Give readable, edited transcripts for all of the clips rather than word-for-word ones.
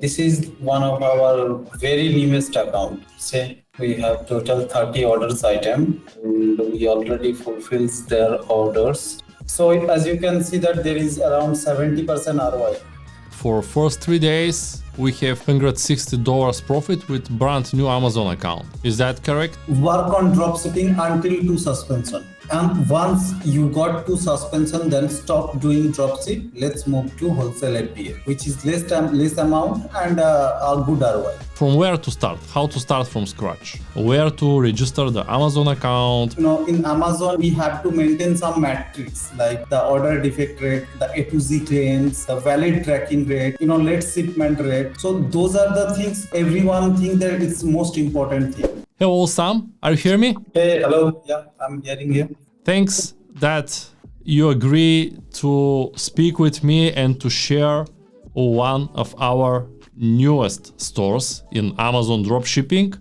This is one of our very newest account. Say we have total 30 orders item and we already fulfills their orders. So as you can see that there is around 70% ROI. For first 3 days, we have $160 profit with brand new Amazon account. Is that correct? Work on dropshipping until to suspension. And once you got to suspension, then stop doing dropship. Let's move to wholesale FBA, which is less amount and a good ROI. From where to start? How to start from scratch? Where to register the Amazon account? In Amazon, we have to maintain some metrics like the order defect rate, the A to Z claims, the valid tracking rate, late shipment rate. So those are the things everyone thinks that it's most important thing. Hello, Sam. Are you hearing me? Hey, hello. Yeah, I'm hearing you. Thanks that you agree to speak with me and to share one of our newest stores in Amazon dropshipping.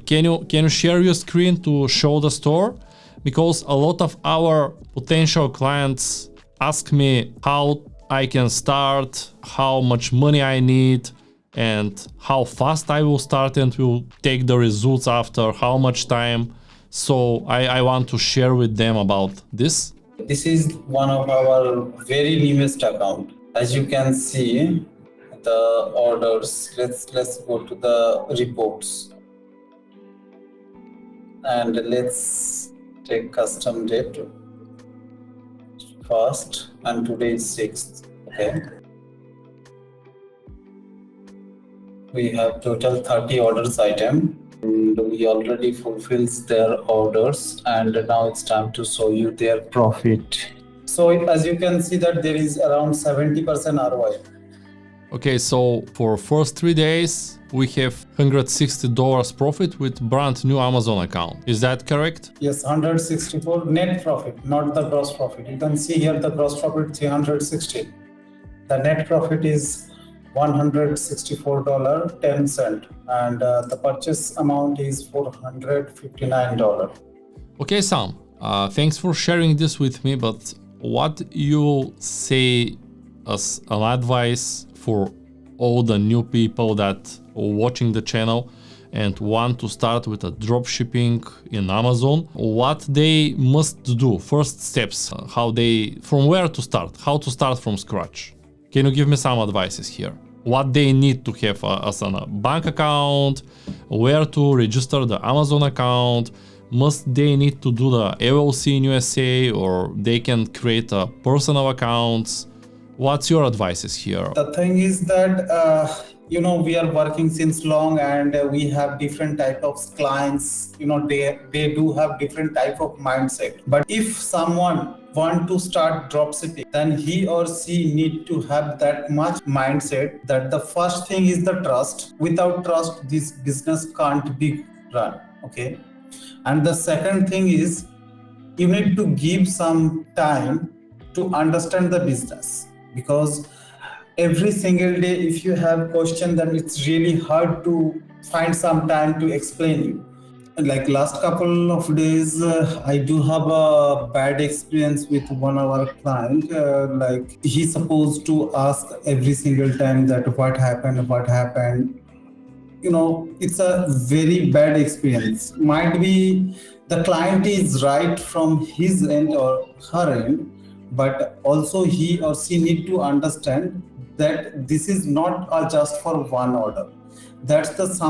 Can you share your screen to show the store? Because a lot of our potential clients ask me how I can start, how much money I need, and how fast I will start and will take the results after how much time. So I want to share with them about this. This is one of our very newest account. As you can see, the orders. Let's go to the reports. And let's take custom date first, and today is 6th. Okay. We have total 30 orders item. And we already fulfills their orders, and now it's time to show you their profit. So as you can see that there is around 70% ROI. Okay, so for first 3 days, we have $160 profit with brand new Amazon account. Is that correct? Yes, 164 net profit, not the gross profit. You can see here the gross profit 360. The net profit is $164.10 and the purchase amount is $459. Okay, Sam, thanks for sharing this with me, but what you say as an advice for all the new people that are watching the channel and want to start with a dropshipping in Amazon, what they must do, first steps, from where to start, how to start from scratch? Can you give me some advices here? What they need to have as a bank account, where to register the Amazon account, must they need to do the LLC in USA, or they can create a personal accounts? What's your advices here? The thing is that, we are working since long and we have different type of clients, they do have different type of mindset. But if someone want to start dropshipping, then he or she need to have that much mindset that the first thing is the trust. Without trust, this business can't be run. Okay. And the second thing is you need to give some time to understand the business, because every single day if you have question, then it's really hard to find some time to explain you. Like last couple of days, I do have a bad experience with one of our client. Like he's supposed to ask every single time that what happened. It's a very bad experience. Might be the client is right from his end or her end, but also he or she need to understand that this is not just for one order. That's it's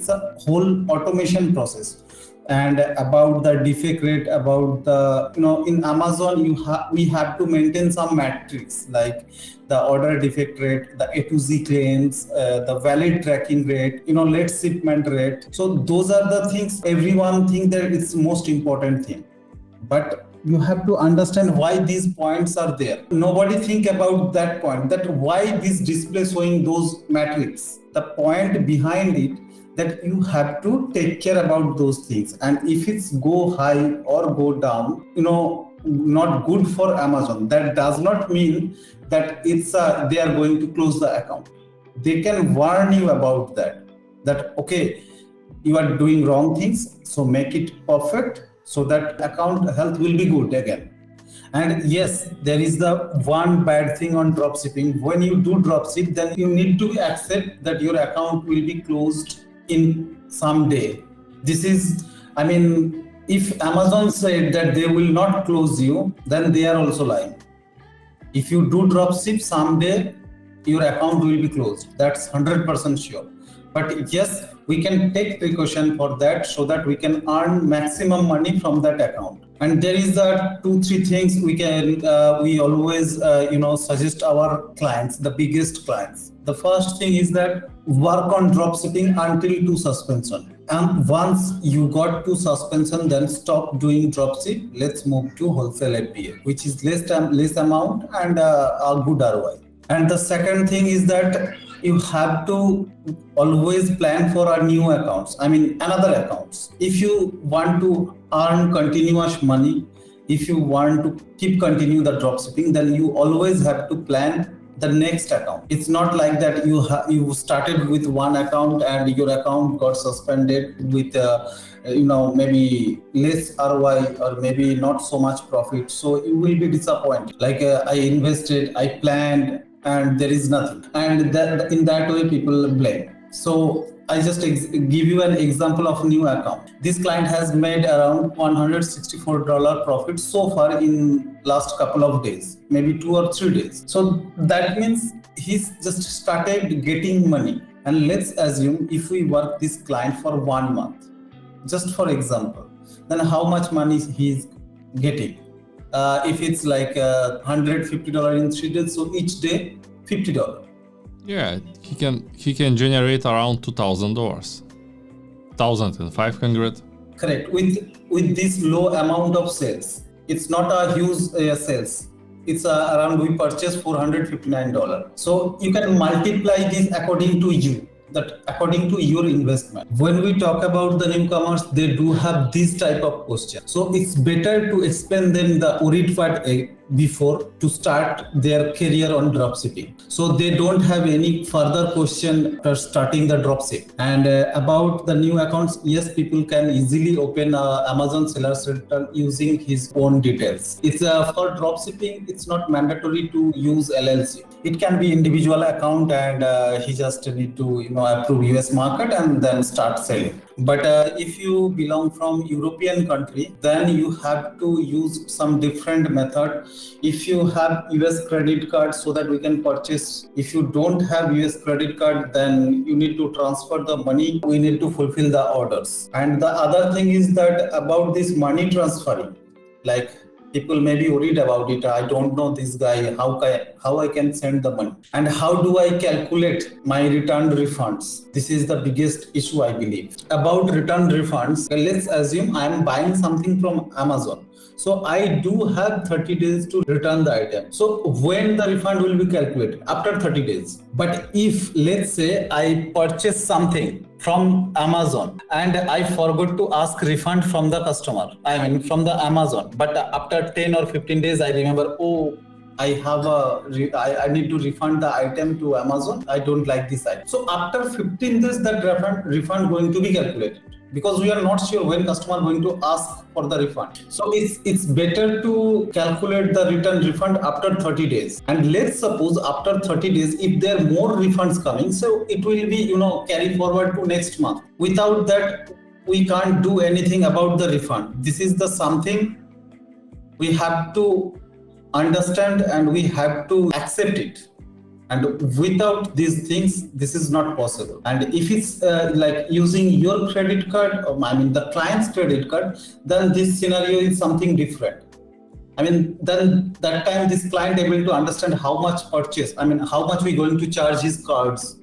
a whole automation process. And about the defect rate, about the, in Amazon, we have to maintain some metrics like the order defect rate, the A to Z claims, the valid tracking rate, late shipment rate. So those are the things everyone thinks that it's most important thing. But you have to understand why these points are there. Nobody think about that point, that why this display showing those metrics. The point behind it, that you have to take care about those things. And if it's go high or go down, not good for Amazon. That does not mean that it's they are going to close the account. They can warn you about that okay, you are doing wrong things, so make it perfect so that account health will be good again. And yes, there is the one bad thing on dropshipping. When you do dropship, then you need to accept that your account will be closed in some day. This is, I mean, if Amazon said that they will not close you, then they are also lying. If you do dropship, someday your account will be closed. That's 100% sure. But yes, we can take precaution for that so that we can earn maximum money from that account. And there is the 2-3 things we always suggest our clients, the biggest clients. The first thing is that work on dropshipping until to suspension. And once you got to suspension, then stop doing dropship. Let's move to wholesale FBA, which is less amount and a good ROI. And the second thing is that you have to always plan for our new accounts. I mean, another accounts. If you want to earn continuous money, if you want to continue the dropshipping, then you always have to plan the next account. It's not like that you started with one account and your account got suspended with maybe less ROI or maybe not so much profit. So you will be disappointed. Like I invested, I planned, and there is nothing. And that in that way, people blame. So I just give you an example of new account. This client has made around $164 profit so far in last couple of days, maybe 2 or 3 days. So that means he's just started getting money. And let's assume if we work this client for 1 month, just for example, then how much money he's getting? If it's like $150 in 3 days, so each day $50. Yeah, he can generate around $2,000, 1,500. Correct. With this low amount of sales, it's not a huge sales. It's around we purchase $459. So you can multiply this according to you. That according to your investment. When we talk about the newcomers, they do have this type of question. So it's better to explain them the worried part before to start their career on dropshipping. So they don't have any further question after starting the dropship. And about the new accounts, yes, people can easily open Amazon Seller Center using his own details. It's for dropshipping, it's not mandatory to use LLC. It can be individual account and he just need to approve US market and then start selling. But if you belong from European country, then you have to use some different method. If you have US credit card, so that we can purchase. If you don't have US credit card, then you need to transfer the money. We need to fulfill the orders. And the other thing is that about this money transferring, like people may be worried about it. I don't know this guy, how I can send the money and how do I calculate my return refunds. This is the biggest issue, I believe. About return refunds, let's assume I am buying something from Amazon. So I do have 30 days to return the item. So when the refund will be calculated? After 30 days. But if let's say I purchase something from Amazon and I forgot to ask refund from the customer, I mean from the Amazon, but after 10 or 15 days I remember, I need to refund the item to Amazon. I don't like this item. So after 15 days that refund going to be calculated, because we are not sure when customer going to ask for the refund. So it's better to calculate the return refund after 30 days. And let's suppose after 30 days, if there are more refunds coming, so it will be, carry forward to next month. Without that, we can't do anything about the refund. This is the something we have to understand and we have to accept it. And without these things, this is not possible. And if it's like using your credit card, the client's credit card, then this scenario is something different. Then that time this client able to understand how much purchase, how much we going to charge his cards.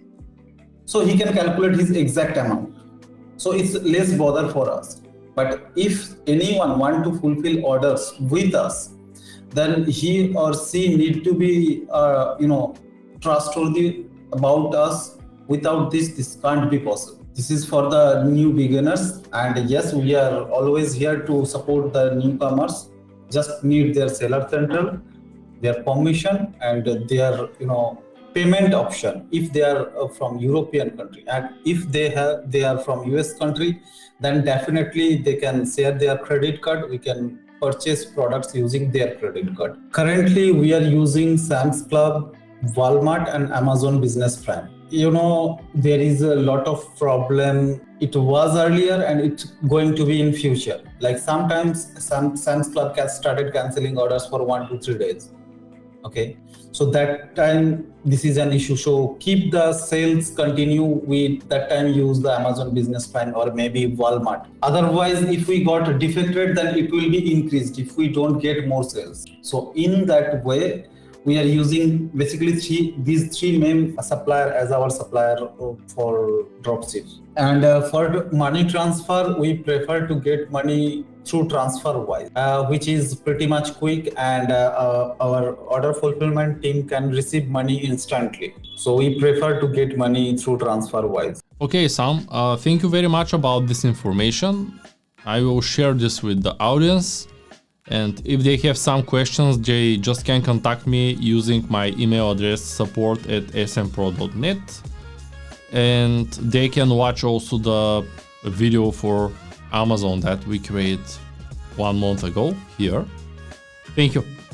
So he can calculate his exact amount. So it's less bother for us. But if anyone want to fulfill orders with us, then he or she need to be, trustworthy about us. Without this can't be possible. This is for the new beginners, and yes, we are always here to support the newcomers. Just need their seller center, their permission, and their payment option if they are from European country. And if they are from US country, then definitely they can share their credit card. We can purchase products using their credit card. Currently, we are using Sam's Club, Walmart, and Amazon Business Prime. There is a lot of problem. It was earlier and it's going to be in future. Like sometimes Sam's Club has started canceling orders for 1 to 3 days. Okay, so that time this is an issue. So keep the sales continue with that time, use the Amazon Business Prime or maybe Walmart. Otherwise, if we got defected, then it will be increased if we don't get more sales. So in that way, we are using basically these three main supplier as our supplier for dropship. And for money transfer, we prefer to get money through TransferWise, which is pretty much quick, and our order fulfillment team can receive money instantly. So we prefer to get money through TransferWise. Okay, Sam, thank you very much about this information. I will share this with the audience. And if they have some questions, they just can contact me using my email address support@smpro.net. And they can watch also the video for Amazon that we created 1 month ago here. Thank you.